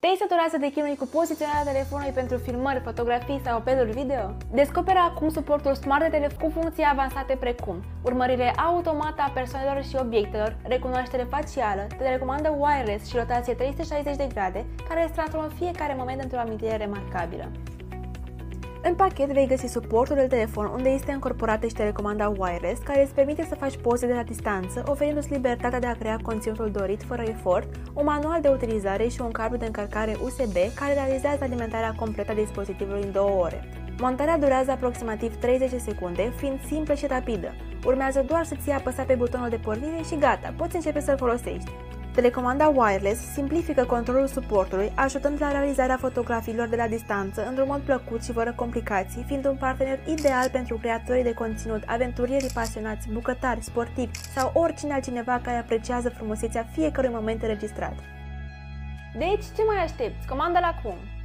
Te-ai săturat să te chinui cu poziționarea telefonului pentru filmări, fotografii sau apeluri video? Descoperă acum suportul smart de telefon cu funcții avansate precum urmărire automată a persoanelor și obiectelor, recunoaștere facială, telecomandă wireless și rotație 360 de grade, care îți transformă fiecare moment într-o amintire remarcabilă. În pachet vei găsi suportul de telefon unde este încorporată și telecomanda wireless, care îți permite să faci poze de la distanță, oferindu-ți libertatea de a crea conținutul dorit fără efort, un manual de utilizare și un cablu de încărcare USB care realizează alimentarea completă a dispozitivului în 2 ore. Montarea durează aproximativ 30 de secunde, fiind simplă și rapidă. Urmează doar să ții apăsat pe butonul de pornire și gata, poți începe să-l folosești. Telecomanda wireless simplifică controlul suportului, ajutând la realizarea fotografiilor de la distanță într-un mod plăcut și fără complicații, fiind un partener ideal pentru creatorii de conținut, aventurierii pasionați, bucătari, sportivi sau oricine altcineva care apreciază frumusețea fiecărui moment înregistrat. Deci, ce mai aștepți? Comandă-l acum!